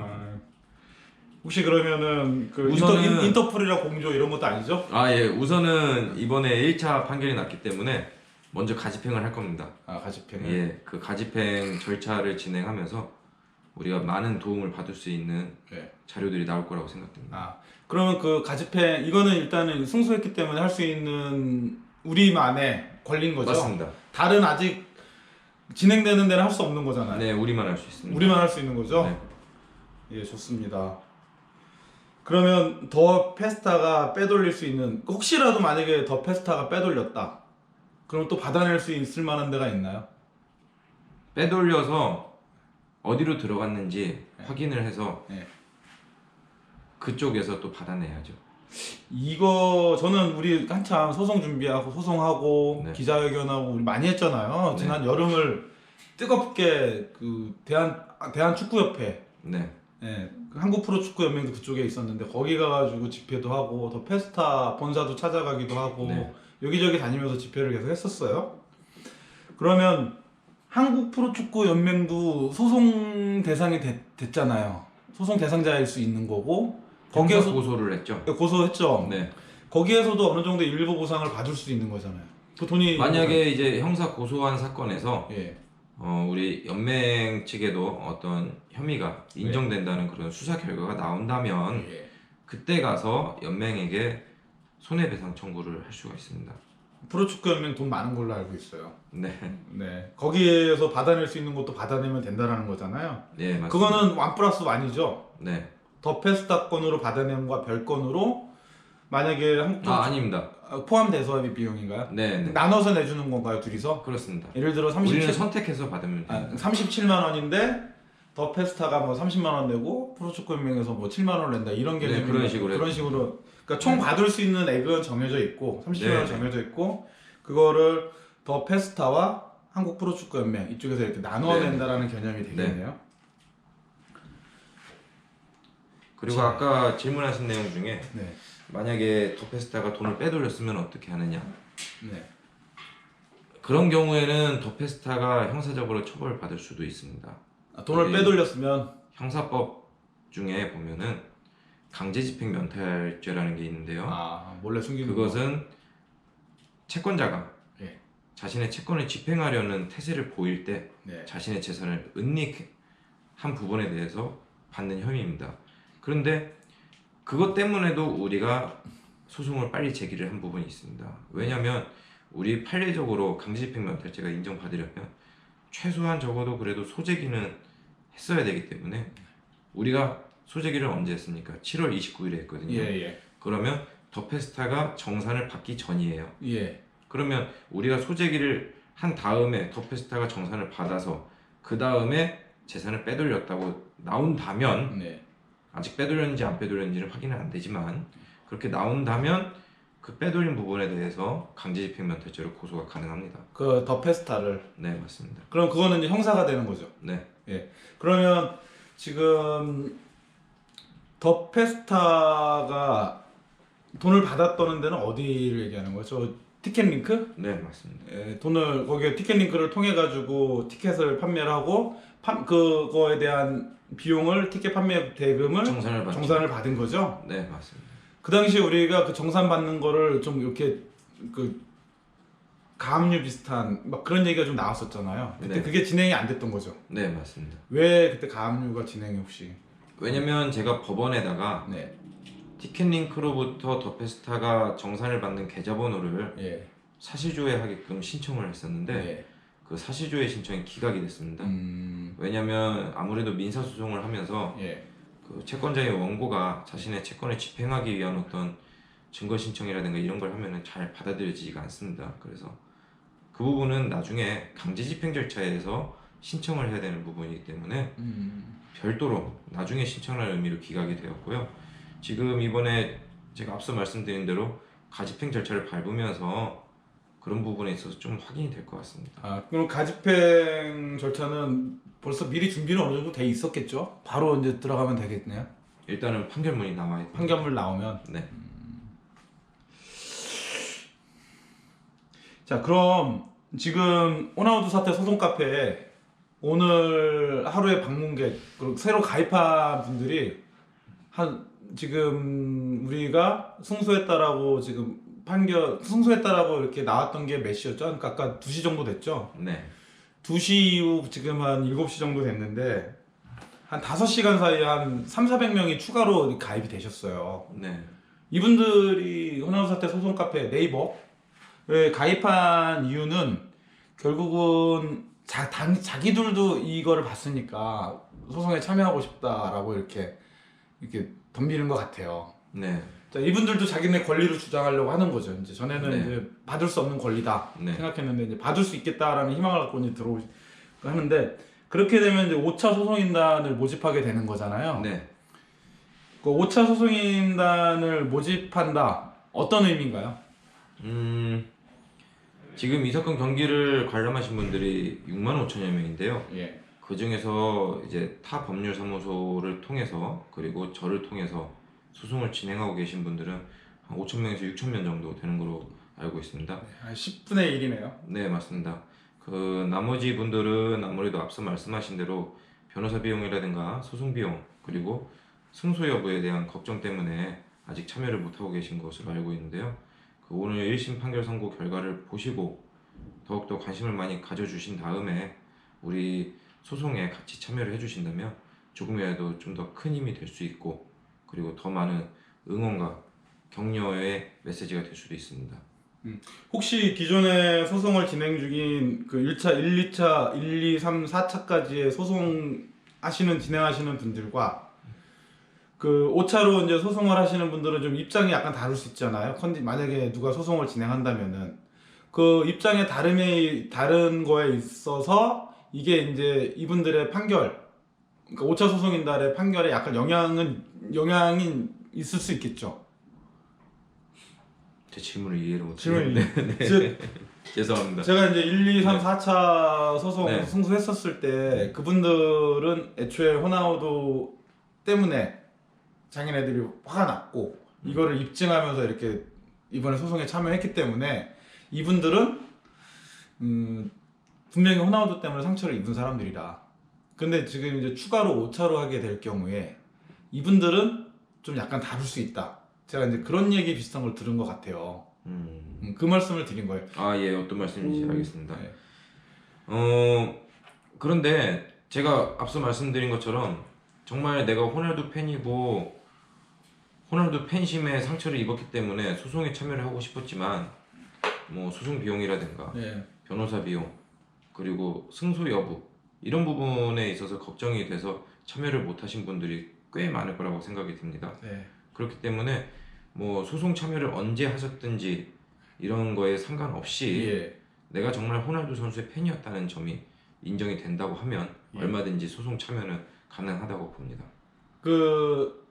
혹시 그러면은 그 우선은- 인터플이랑 공조 이런 것도 아니죠? 아 예. 우선은 이번에 1차 판결이 났기 때문에 먼저 가집행을 할 겁니다. 아 가집행. 예. 그 가집행 절차를 진행하면서 우리가 많은 도움을 받을 수 있는 네. 자료들이 나올 거라고 생각됩니다. 아 그러면 그 가집행 이거는 일단은 승소했기 때문에 할 수 있는 우리만의 권리인 거죠? 맞습니다. 다른 아직 진행되는 데는 할 수 없는 거잖아요. 네, 우리만 할 수 있습니다. 우리만 할 수 있는 거죠? 네. 예, 좋습니다. 그러면 더 페스타가 빼돌릴 수 있는 혹시라도 만약에 더 페스타가 빼돌렸다. 그럼 또 받아낼 수 있을 만한 데가 있나요? 빼돌려서 어디로 들어갔는지 네. 확인을 해서 네. 그쪽에서 또 받아내야죠. 이거 저는 우리 한참 소송 준비하고 소송하고 네. 기자회견하고 우리 많이 했잖아요. 네. 지난 여름을 뜨겁게 그 대한 축구협회, 네. 예, 그 한국 프로축구연맹도 그쪽에 있었는데 거기 가가지고 집회도 하고 더 페스타 본사도 찾아가기도 하고 네. 여기저기 다니면서 집회를 계속 했었어요. 그러면 한국 프로축구연맹도 소송 대상이 됐잖아요. 소송 대상자일 수 있는 거고 거기에서 거기에서 고소를 했죠. 고소했죠. 네. 거기에서도 어느 정도 일부 보상을 받을 수 있는 거잖아요. 그 돈이 만약에 이제 형사 고소한 사건에서 예. 우리 연맹 측에도 어떤 혐의가 인정된다는 그런 수사 결과가 나온다면 예. 그때 가서 연맹에게 손해배상 청구를 할 수가 있습니다. 프로축구연맹 돈 많은 걸로 알고 있어요. 네. 네. 거기에서 받아낼 수 있는 것도 받아내면 된다라는 거잖아요. 네, 맞습니다. 그거는 1+1이죠. 네. 더 페스타 건으로 받아냄과 별건으로 만약에 한국 아닙니다. 포함돼서 비용인가요? 네, 네. 나눠서 내주는 건가요, 둘이서? 그렇습니다. 예를 들어 우리는 37, 선택해서 받으면 됩니다. 37만 원인데 더 페스타가 뭐 30만 원 내고 프로축구연맹에서 뭐 7만 원을 낸다 이런 개념이 그런 식으로 그런 했죠. 식으로 그러니까 총 받을 수 있는 액은 정해져 있고 37만 원 네. 정해져 있고 그거를 더 페스타와 한국 프로축구연맹 이쪽에서 이렇게 나눠 네. 낸다라는 개념이 되겠네요. 그리고 자. 아까 질문하신 내용 중에 네. 만약에 더페스타가 돈을 빼돌렸으면 어떻게 하느냐? 네. 그런 경우에는 더페스타가 형사적으로 처벌을 받을 수도 있습니다. 돈을 네. 빼돌렸으면 형사법 중에 보면은 강제집행 면탈죄라는 게 있는데요. 몰래 숨기는 그것은 채권자가 예. 자신의 채권을 집행하려는 태세를 보일 때 네. 자신의 재산을 은닉한 부분에 대해서 받는 혐의입니다. 그런데 그것 때문에도 우리가 소송을 빨리 제기를 한 부분이 있습니다. 왜냐하면 우리 판례적으로 강제집행 면탈죄가 인정받으려면 최소한 적어도 그래도 소재기는 했어야 되기 때문에 우리가 소재기를 언제 했습니까? 7월 29일에 했거든요. 예. 그러면 더페스타가 정산을 받기 전이에요. 예. 그러면 우리가 소재기를 한 다음에 더페스타가 정산을 받아서 그 다음에 재산을 빼돌렸다고 나온다면 네. 아직 빼돌렸는지 안 빼돌렸는지는 확인은 안 되지만 그렇게 나온다면 그 빼돌린 부분에 대해서 강제집행 면탈죄로 고소가 가능합니다. 그 더 페스타를 네, 맞습니다. 그럼 그거는 이제 형사가 되는 거죠. 네, 예. 그러면 지금 더 페스타가 돈을 받았다는 데는 어디를 얘기하는 거죠? 티켓링크? 네, 맞습니다. 돈을 거기에 티켓링크를 통해 가지고 티켓을 판매를 하고 그거에 대한 비용을 티켓 판매 대금을 정산을 받은 거죠. 네, 맞습니다. 그 당시 우리가 그 정산 받는 거를 좀 이렇게 그 가압류 비슷한 막 그런 얘기가 좀 나왔었잖아요. 그때 네. 그게 진행이 안 됐던 거죠. 네, 맞습니다. 왜 그때 가압류가 진행이 혹시? 왜냐면 제가 법원에다가 네. 티켓링크로부터 더 페스타가 정산을 받는 계좌번호를 예. 사실조회하게끔 신청을 했었는데 네. 그 사실조회 신청이 기각이 됐습니다. 왜냐면 아무래도 민사소송을 하면서 예. 그 채권자의 원고가 자신의 채권을 집행하기 위한 어떤 증거 신청이라든가 이런 걸 하면은 잘 받아들여지지가 않습니다. 그래서 그 부분은 나중에 강제 집행 절차에서 신청을 해야 되는 부분이기 때문에 별도로 나중에 신청할 의미로 기각이 되었고요. 지금 이번에 제가 앞서 말씀드린 대로 가집행 절차를 밟으면서 그런 부분에 있어서 좀 확인이 될 것 같습니다. 아, 그럼 가집행 절차는 벌써 미리 준비는 어느 정도 돼 있었겠죠? 바로 이제 들어가면 되겠네요. 일단은 판결문이 나와 있고 판결문 나오면. 네. 자, 그럼 지금 호나우두 사태 소송 카페에 오늘 하루에 방문객 그리고 새로 가입한 분들이 지금 우리가 승소했다라고 지금 승소했다라고 이렇게 나왔던 게 몇 시였죠? 그러니까 아까 2시 정도 됐죠? 네. 2시 이후 지금 한 7시 정도 됐는데 한 5시간 사이에 한 3,400명이 추가로 가입이 되셨어요. 네. 이분들이 호나우두 사태 소송 카페 네이버에 가입한 이유는 결국은 자기들도 이거를 봤으니까 소송에 참여하고 싶다라고 이렇게 덤비는 것 같아요. 네. 자, 이분들도 자기네 권리를 주장하려고 하는 거죠. 이제 전에는 네. 이제 받을 수 없는 권리다 네. 생각했는데 이제 받을 수 있겠다라는 희망을 갖고 이제 하는데 그렇게 되면 이제 5차 소송인단을 모집하게 되는 거잖아요. 네. 그 5차 소송인단을 모집한다. 어떤 의미인가요? 지금 이 사건 경기를 관람하신 분들이 6만 5천여 명인데요. 예. 그 중에서 이제 타 법률 사무소를 통해서 그리고 저를 통해서 소송을 진행하고 계신 분들은 한 5천 명에서 6천 명 정도 되는 걸로 알고 있습니다. 한 10분의 1이네요. 네, 맞습니다. 그 나머지 분들은 아무래도 앞서 말씀하신 대로 변호사 비용이라든가 소송 비용 그리고 승소 여부에 대한 걱정 때문에 아직 참여를 못하고 계신 것으로 알고 있는데요. 그 오늘 1심 판결 선고 결과를 보시고 더욱더 관심을 많이 가져주신 다음에 우리 소송에 같이 참여를 해주신다면 조금이라도 좀 더 큰 힘이 될 수 있고 그리고 더 많은 응원과 격려의 메시지가 될 수도 있습니다. 혹시 기존에 소송을 진행 중인 그 1차, 1, 2차, 1, 2, 3, 4차까지의 진행하시는 분들과 그 5차로 이제 소송을 하시는 분들은 좀 입장이 약간 다를 수 있잖아요. 만약에 누가 소송을 진행한다면은 그 입장의 다른 거에 있어서 이게 이제 이분들의 판결, 그러니까 5차 소송인단의 판결에 약간 영향이 있을 수 있겠죠. 제 질문을 이해를 질문이 못했는데 죄송합니다. 제가 이제 1, 2, 3, 네. 4차 소송 네. 승소했었을 때 그분들은 애초에 호나우두 때문에 자기네들이 화가 났고 이거를 입증하면서 이렇게 이번에 소송에 참여했기 때문에 이분들은 분명히 호나우두 때문에 상처를 입은 사람들이다. 근데 지금 이제 추가로 5차로 하게 될 경우에 이분들은 좀 약간 다를 수 있다. 제가 이제 그런 얘기 비슷한 걸 들은 것 같아요. 그 말씀을 드린 거예요. 아, 예, 어떤 말씀인지 알겠습니다. 네. 그런데 제가 앞서 말씀드린 것처럼 정말 내가 호날두 팬이고 호날두 팬심에 상처를 입었기 때문에 소송에 참여를 하고 싶었지만 뭐 소송 비용이라든가 네. 변호사 비용 그리고 승소 여부 이런 부분에 있어서 걱정이 돼서 참여를 못하신 분들이 꽤 많을 거라고 생각이 듭니다. 네. 그렇기 때문에 뭐 소송 참여를 언제 하셨든지 이런 거에 상관없이 예. 내가 정말 호날두 선수의 팬이었다는 점이 인정이 된다고 하면 예. 얼마든지 소송 참여는 가능하다고 봅니다.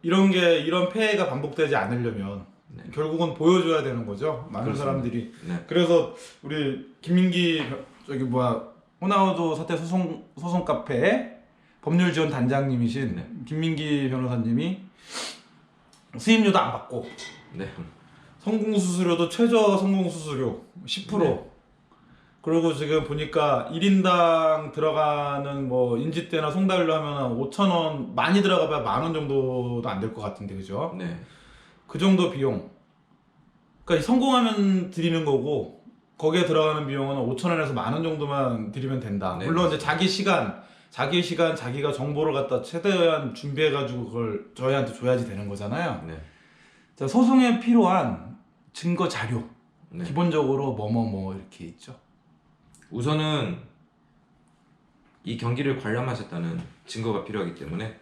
이런 폐해가 반복되지 않으려면 네. 결국은 보여줘야 되는 거죠. 많은 그렇습니다. 사람들이. 네. 그래서 우리 김민기 호나우두 사태 소송 카페의 법률 지원 단장님이신 네. 김민기 변호사님이 수임료도 안 받고 네. 성공 수수료도 최저 성공 수수료 10%. 네. 그리고 지금 보니까 1인당 들어가는 뭐 인지대나 송달료 하면 5,000원, 많이 들어가봐야 10,000원 정도도 안 될 것 같은데, 그죠? 네. 그 정도 비용. 그러니까 성공하면 드리는 거고, 거기에 들어가는 비용은 5,000원에서 10,000원 정도만 드리면 된다. 네, 물론 이제 맞습니다. 자기 시간, 자기가 정보를 갖다 최대한 준비해가지고 그걸 저희한테 줘야지 되는 거잖아요. 네. 자, 소송에 필요한 증거 자료. 네. 기본적으로 뭐뭐뭐 이렇게 있죠. 우선은 이 경기를 관람하셨다는 증거가 필요하기 때문에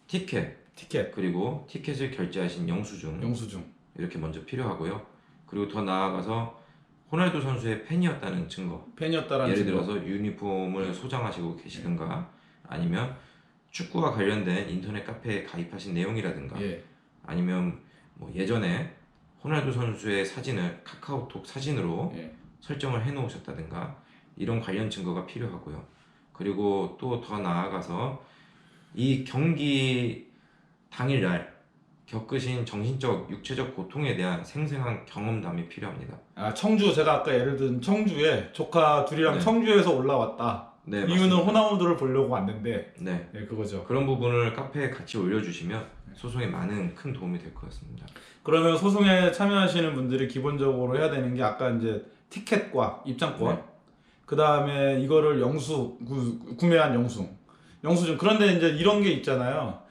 티켓 그리고 티켓을 결제하신 영수증 이렇게 먼저 필요하고요. 그리고 더 나아가서 호날두 선수의 팬이었다는 증거. 팬이었다라는 예를 증거. 들어서 유니폼을 소장하시고 계시든가 아니면 축구와 관련된 인터넷 카페에 가입하신 내용이라든가 예. 아니면 뭐 예전에 호날두 선수의 사진을 카카오톡 사진으로 예. 설정을 해 놓으셨다든가 이런 관련 증거가 필요하고요. 그리고 또 더 나아가서 이 경기 당일날 겪으신 정신적, 육체적 고통에 대한 생생한 경험담이 필요합니다. 아, 청주, 제가 아까 예를 든 청주에 조카 둘이랑 네. 청주에서 올라왔다. 네, 이유는 맞습니다. 호나우두를 보려고 왔는데, 네, 네, 그거죠. 그런 부분을 카페에 같이 올려주시면 소송에 많은 큰 도움이 될 것 같습니다. 그러면 소송에 참여하시는 분들이 기본적으로 해야 되는 게 아까 이제 티켓과 입장권, 네. 그 다음에 이거를 구매한 영수증. 그런데 이제 이런 게 있잖아요.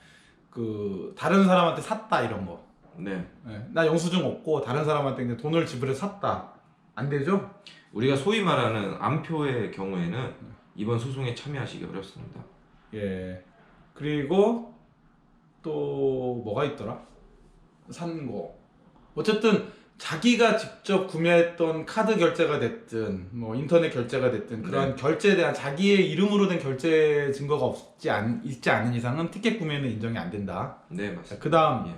그 다른 사람한테 샀다 이런 거. 네, 네, 나 영수증 없고 다른 사람한테 이제 돈을 지불해 샀다. 안 되죠? 우리가 소위 말하는 암표의 경우에는 이번 소송에 참여하시기 어렵습니다. 예. 그리고 또 뭐가 있더라? 산 거. 어쨌든 자기가 직접 구매했던 카드 결제가 됐든 뭐 인터넷 결제가 됐든 그런 결제에 대한 자기의 이름으로 된 결제 증거가 있지 않은 이상은 티켓 구매는 인정이 안 된다. 네, 맞습니다. 그다음 예.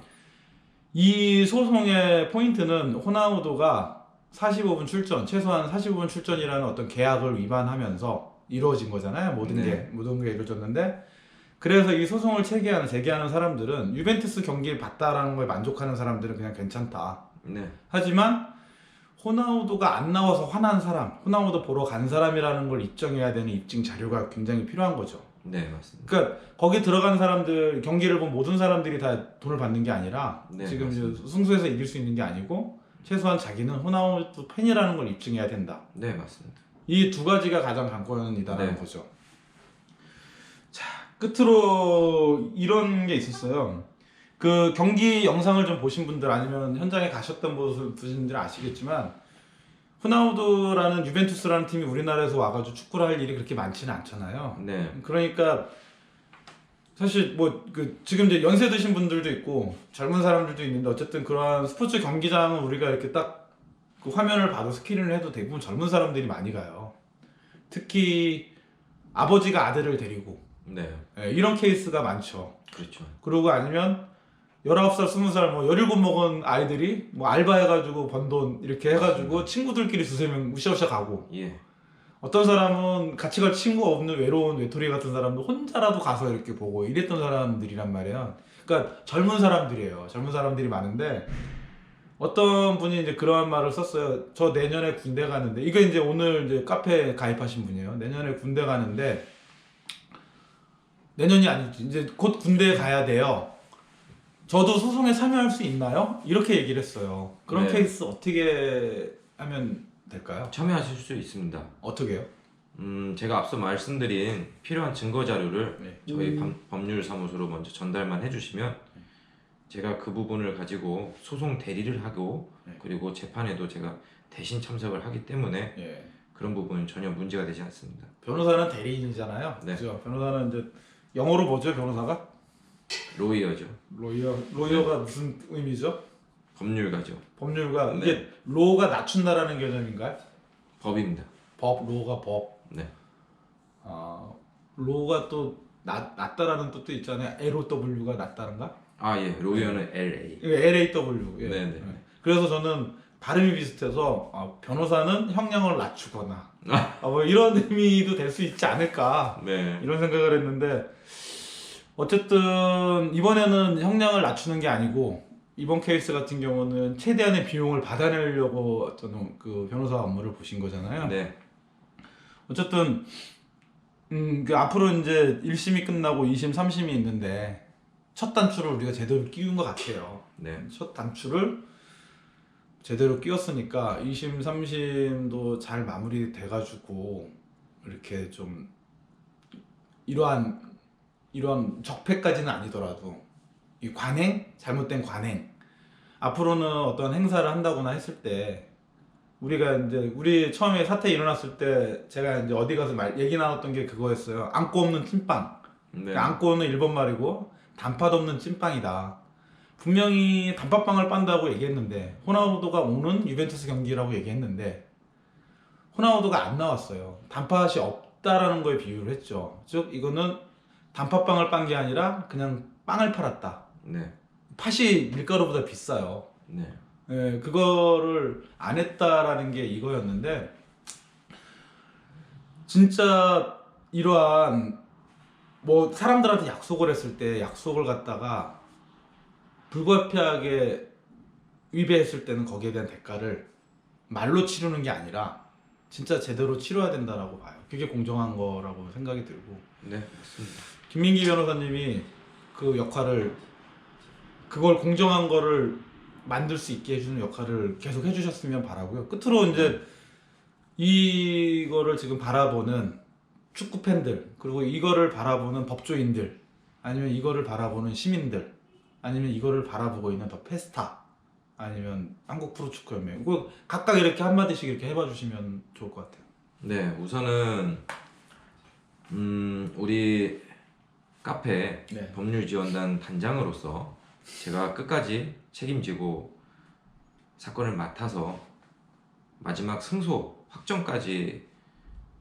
이 소송의 포인트는 호나우두가 45분 출전, 최소한 45분 출전이라는 어떤 계약을 위반하면서 이루어진 거잖아요. 모든 네. 게 이루어졌는데, 그래서 이 소송을 제기하는 사람들은 유벤투스 경기를 봤다라는 거에 만족하는 사람들은 그냥 괜찮다. 네, 하지만 호나우두가 안 나와서 화난 사람, 호나우두 보러 간 사람이라는 걸 입증해야 되는 입증 자료가 굉장히 필요한 거죠. 네, 맞습니다. 그러니까 거기 들어간 사람들, 경기를 본 모든 사람들이 다 돈을 받는 게 아니라 네, 지금 이제 맞습니다. 승수에서 이길 수 있는 게 아니고 최소한 자기는 호나우두 팬이라는 걸 입증해야 된다. 네, 맞습니다. 이 두 가지가 가장 관건이다라는 네. 거죠. 자, 끝으로 이런 게 있었어요. 그 경기 영상을 좀 보신 분들 아니면 현장에 가셨던 분들 아시겠지만, 호나우두라는 유벤투스라는 팀이 우리나라에서 와가지고 축구를 할 일이 그렇게 많지는 않잖아요. 네, 그러니까 사실 뭐 그 지금 이제 연세 드신 분들도 있고 젊은 사람들도 있는데, 어쨌든 그러한 스포츠 경기장은 우리가 이렇게 딱 그 화면을 봐도 스크린을 해도 대부분 젊은 사람들이 많이 가요. 특히 아버지가 아들을 데리고, 네, 이런 케이스가 많죠. 그렇죠. 그리고 아니면 19살, 20살, 뭐 17 먹은 아이들이 뭐 알바해가지고 번 돈 이렇게 해가지고 친구들끼리 두세 명 으쌰으쌰 가고, 예, 어떤 사람은 같이 갈 친구가 없는 외로운 외톨이 같은 사람도 혼자라도 가서 이렇게 보고 이랬던 사람들이란 말이에요. 그러니까 젊은 사람들이에요. 젊은 사람들이 많은데, 어떤 분이 이제 그러한 말을 썼어요. 저 내년에 군대 가는데, 이거 이제 오늘 이제 카페에 가입하신 분이에요. 내년에 군대 가는데, 내년이 아니지, 이제 곧 군대에 가야 돼요. 저도 소송에 참여할 수 있나요? 이렇게 얘기를 했어요. 그런 네. 케이스 어떻게 하면 될까요? 참여하실 수 있습니다. 어떻게요? 제가 앞서 말씀드린 필요한 증거 자료를 네. 저희 법률사무소로 먼저 전달만 해주시면 제가 그 부분을 가지고 소송 대리를 하고 네. 그리고 재판에도 제가 대신 참석을 하기 때문에 예. 그런 부분은 전혀 문제가 되지 않습니다. 변호사는 대리인이잖아요. 네. 그죠? 변호사는 이제 영어로 뭐죠? 변호사가? 로이어죠. 로이어가 무슨 의미죠? 법률가죠. 법률가. 네. 이게 로가 낮춘다라는 개념인가요? 법입니다. 로가 법. 네. 아, 로가 또 낮다라는 뜻도 있잖아요. LOW가 낮다는가? 아, 예. 로이어는 LA. 이거 LAW. 예. 네네. 그래서 저는 발음이 비슷해서 변호사는 형량을 낮추거나 뭐 이런 의미도 될 수 있지 않을까, 네. 이런 생각을 했는데, 어쨌든 이번에는 형량을 낮추는 게 아니고 이번 케이스 같은 경우는 최대한의 비용을 받아내려고 저는 그 변호사 업무를 보신 거잖아요. 네. 어쨌든 그 앞으로 이제 1심이 끝나고 2심, 3심이 있는데 첫 단추를 우리가 제대로 끼운 것 같아요. 네. 첫 단추를 제대로 끼웠으니까 2심, 3심도 잘 마무리돼가지고 이렇게 좀 이러한 적폐까지는 아니더라도 이 관행, 잘못된 관행, 앞으로는 어떤 행사를 한다거나 했을 때 우리가 이제 우리 처음에 사태 일어났을 때 제가 이제 어디 가서 얘기 나눴던 게 그거였어요. 안고 없는 찐빵. 네. 안고는 일본 말이고 단팥 없는 찐빵이다. 분명히 단팥빵을 빤다고 얘기했는데 호나우도가 오는 유벤투스 경기라고 얘기했는데 호나우도가 안 나왔어요. 단팥이 없다라는 거에 비유를 했죠. 즉 이거는 단팥빵을 빤 게 아니라 그냥 빵을 팔았다. 네. 팥이 밀가루보다 비싸요. 네. 예, 그거를 안 했다라는 게 이거였는데 진짜 이러한 뭐 사람들한테 약속을 했을 때 약속을 갖다가 불가피하게 위배했을 때는 거기에 대한 대가를 말로 치르는 게 아니라 진짜 제대로 치러야 된다라고 봐요. 그게 공정한 거라고 생각이 들고 네, 맞습니다. 김민기 변호사님이 그 역할을 그걸 공정한 거를 만들 수 있게 해주는 역할을 계속 해주셨으면 바라고요. 끝으로 이제 이거를 지금 바라보는 축구 팬들 그리고 이거를 바라보는 법조인들 아니면 이거를 바라보는 시민들 아니면 이거를 바라보고 있는 더 페스타 아니면 한국 프로축구연맹 이거 각각 이렇게 한마디씩 이렇게 해봐 주시면 좋을 것 같아요. 네, 우선은 우리 카페 네. 법률지원단 단장으로서 제가 끝까지 책임지고 사건을 맡아서 마지막 승소 확정까지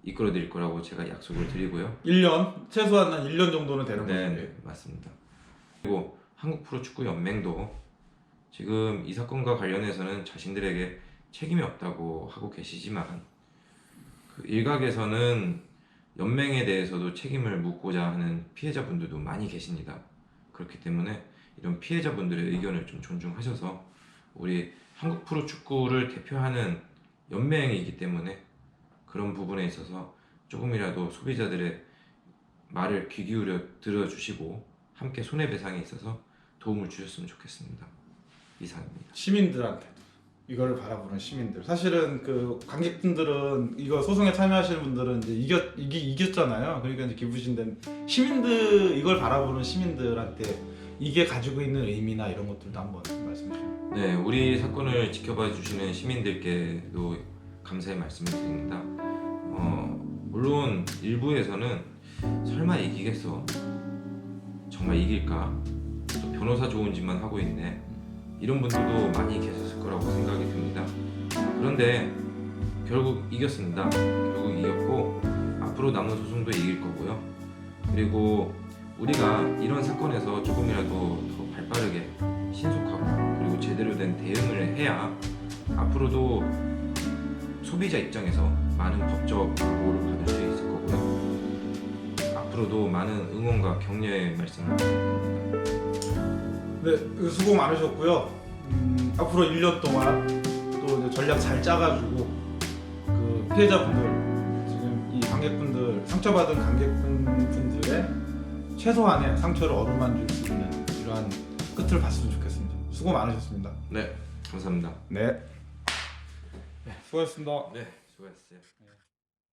이끌어 드릴 거라고 제가 약속을 드리고요. 1년 최소한 한 1년 정도는 되는 거죠. 네, 맞습니다. 그리고 한국 프로축구 연맹도 지금 이 사건과 관련해서는 자신들에게 책임이 없다고 하고 계시지만 그 일각에서는 연맹에 대해서도 책임을 묻고자 하는 피해자분들도 많이 계십니다. 그렇기 때문에 이런 피해자분들의 의견을 좀 존중하셔서 우리 한국 프로축구를 대표하는 연맹이기 때문에 그런 부분에 있어서 조금이라도 소비자들의 말을 귀 기울여 들어주시고 함께 손해배상에 있어서 도움을 주셨으면 좋겠습니다. 이상입니다. 시민들한테 이거를 바라보는 시민들 사실은 그 관객분들은 이거 소송에 참여하시는 분들은 이제 이겼잖아요. 그러니까 이제 기부신된 시민들 이걸 바라보는 시민들한테 이게 가지고 있는 의미나 이런 것들도 한번 말씀해 주세요. 네, 우리 사건을 지켜봐 주시는 시민들께도 감사의 말씀을 드립니다. 물론 일부에서는 설마 이기겠어? 정말 이길까? 또 변호사 좋은 짓만 하고 있네. 이런 분들도 많이 계셨을 거라고 생각이 듭니다. 그런데 결국 이겼습니다. 결국 이겼고 앞으로 남은 소송도 이길 거고요. 그리고 우리가 이런 사건에서 조금이라도 더 발빠르게 신속하고 그리고 제대로 된 대응을 해야 앞으로도 소비자 입장에서 많은 법적 보호를 받을 수 있을 거고요. 앞으로도 많은 응원과 격려의 말씀을 드립니다. 네, 수고 많으셨고요. 앞으로 1년 동안 또 이제 전략 잘 짜가지고 그 피해자분들 지금 이 관객분들 상처받은 관객분들의 최소한의 상처를 어루만질 수 있는 이러한 끝을 봤으면 좋겠습니다. 수고 많으셨습니다. 네, 감사합니다. 네, 수고하셨습니다. 네, 수고하셨어요. 네.